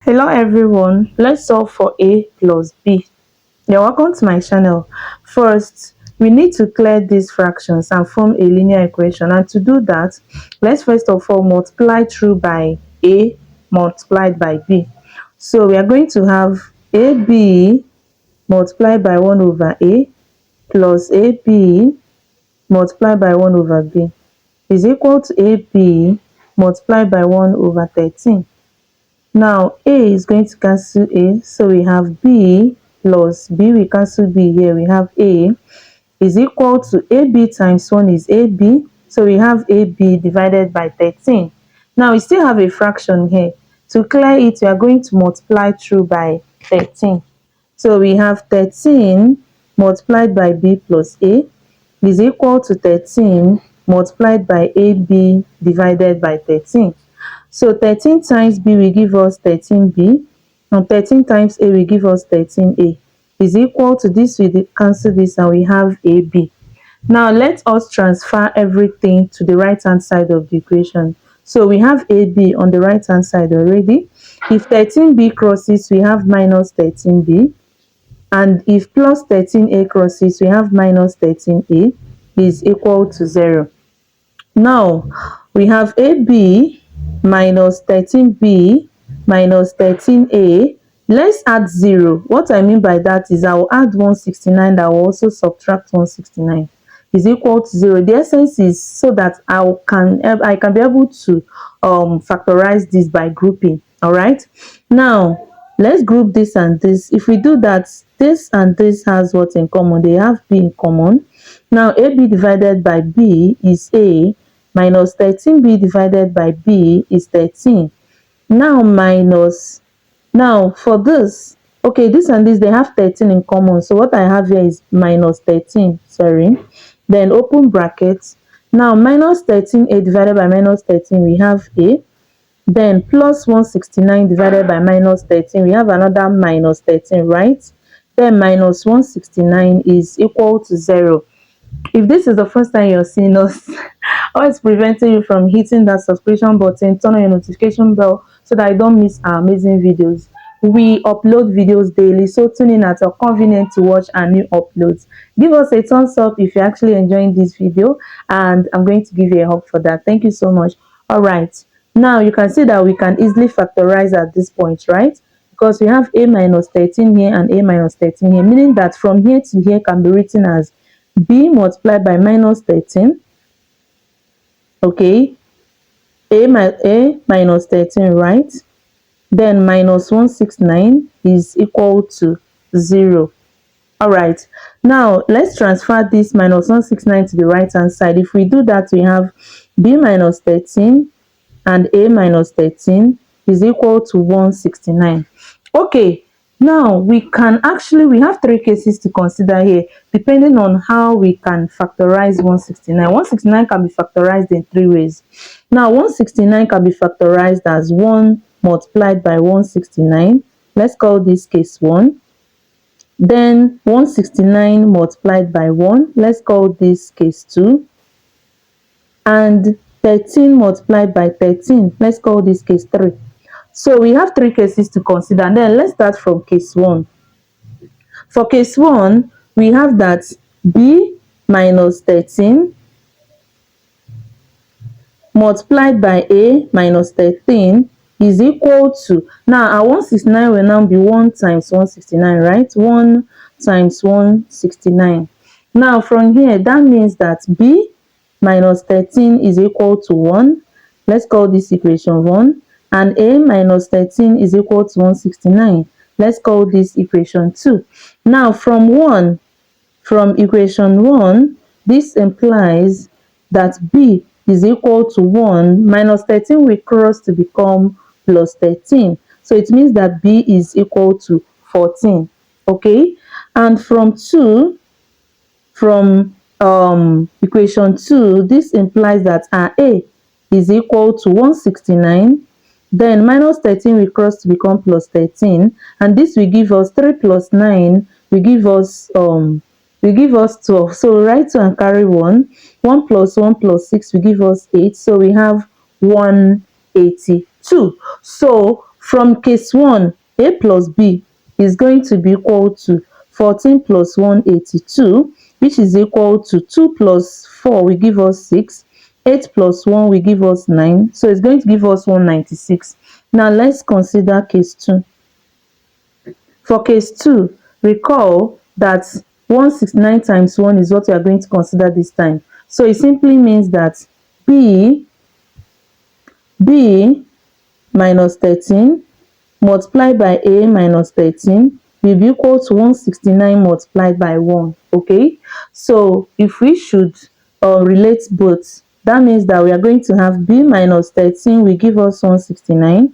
Hello everyone, let's solve for a plus b. You're welcome to my channel. First, we need to clear these fractions and form a linear equation, and to do that, let's first of all multiply through by a multiplied by b. So we are going to have ab multiplied by 1 over a plus ab multiplied by 1 over b is equal to ab multiplied by 1 over 13. Now a is going to cancel a, so we have b plus b, we cancel b here, we have a is equal to ab times 1 is ab, so we have ab divided by 13. Now we still have a fraction here. To clear it, we are going to multiply through by 13. So we have 13 multiplied by b plus a is equal to 13 multiplied by ab divided by 13. So 13 times b will give us 13b, and 13 times a will give us 13a is equal to this. We cancel this and we have ab. Now let us transfer everything to the right hand side of the equation. So we have ab on the right hand side already. If 13b crosses, we have minus 13b, and if plus 13a crosses, we have minus 13a is equal to 0. Now we have AB minus 13B minus 13A. Let's add 0. What I mean by that is I will add 169, that will also subtract 169 is equal to 0. The essence is so that I can be able to factorize this by grouping. All right. Now let's group this and this. If we do that, this and this has what in common? They have B in common. Now AB divided by B is A, minus 13b divided by b is 13. Now minus, now for this, okay, this and this, they have 13 in common. So what I have here is minus 13, sorry. Then open brackets. Now minus 13a divided by minus 13, we have a. Then plus 169 divided by minus 13, we have another minus 13, right? Then minus 169 is equal to 0. If this is the first time you're seeing us, or it's preventing you from hitting that subscription button, turn on your notification bell so that I don't miss our amazing videos. We upload videos daily, so tune in at your convenience to watch our new uploads. Give us a thumbs up if you're actually enjoying this video, and I'm going to give you a hug for that. Thank you so much. All right, now you can see that we can easily factorize at this point, right? Because we have a minus 13 here and a minus 13 here, meaning that from here to here can be written as b multiplied by minus 13, okay, a minus 13, right? Then minus 169 is equal to 0. All right, now let's transfer this minus 169 to the right hand side. If we do that, we have b minus 13 and a minus 13 is equal to 169. Okay, now we have three cases to consider here, depending on how we can factorize 169. 169 can be factorized in three ways. Now 169 can be factorized as 1 multiplied by 169. Let's call this case 1. Then 169 multiplied by 1. Let's call this case 2. And 13 multiplied by 13. Let's call this case 3. So we have three cases to consider. And then let's start from case 1. For case 1, we have that b minus 13 multiplied by a minus 13 is equal to, now our 169 will now be 1 times 169, right? 1 times 169. Now from here, that means that b minus 13 is equal to 1. Let's call this equation 1. And a minus 13 is equal to 169. Let's call this equation 2. Now from equation 1, this implies that b is equal to 1 minus 13 will cross to become plus 13. So it means that b is equal to 14. Okay, and from equation 2, this implies that our a is equal to 169. Then minus 13 will cross to become plus 13, and this will give us 3 plus 9 will give us 12. So write 2 and carry 1. 1 plus 1 plus 6 will give us 8. So we have 182. So From case 1, a plus b is going to be equal to 14 plus 1, 82, which is equal to 2 plus 4 will give us 6, 8 plus 1 will give us 9, so it's going to give us 196. Now let's consider case 2. For case 2, recall that 169 times 1 is what we are going to consider this time. So it simply means that b minus 13 multiplied by a minus 13 will be equal to 169 multiplied by 1. Okay, so if we should relate both, that means that we are going to have b minus 13 will give us 169.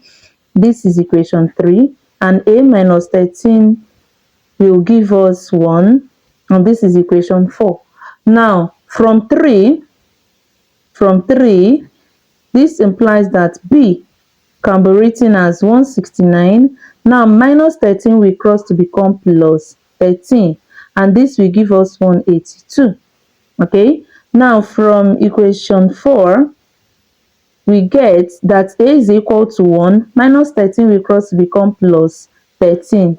This is equation 3, and a minus 13 will give us 1, and this is equation 4. Now from 3, this implies that b can be written as 169. Now minus 13 will cross to become plus 13, and this will give us 182. Okay, now from equation 4, we get that a is equal to 1, minus 13 will cross to become plus 13.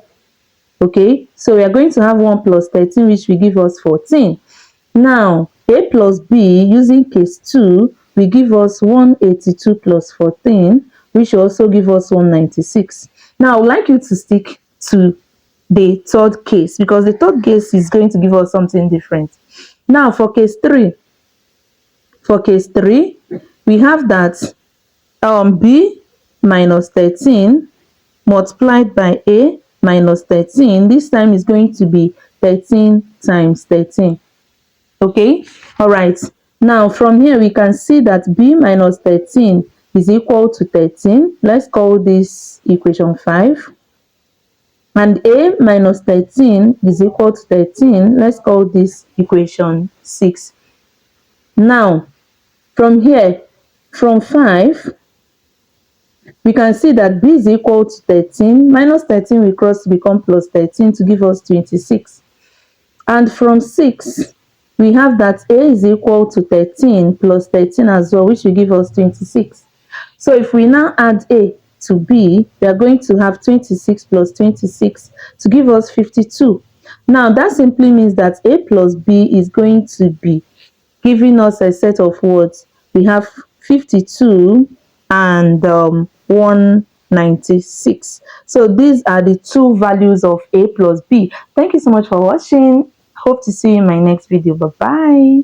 Okay, so we are going to have 1 plus 13, which will give us 14. Now a plus b using case 2 will give us 182 plus 14, which will also give us 196. Now I would like you to stick to the third case, because the third case is going to give us something different. Now for case 3, we have that b minus 13 multiplied by a minus 13, this time is going to be 13 times 13. Okay, all right. Now from here we can see that b minus 13 is equal to 13. Let's call this equation 5. And a minus 13 is equal to 13. Let's call this equation 6. Now from here, from 5, we can see that b is equal to 13. Minus 13 will cross to become plus 13 to give us 26. And from 6, we have that a is equal to 13 plus 13 as well, which will give us 26. So if we now add a to b, we are going to have 26 plus 26 to give us 52. Now that simply means that a plus b is going to be giving us a set of words. We have 52 and 196. So these are the two values of a plus b. Thank you so much for watching. Hope to see you in my next video. Bye bye.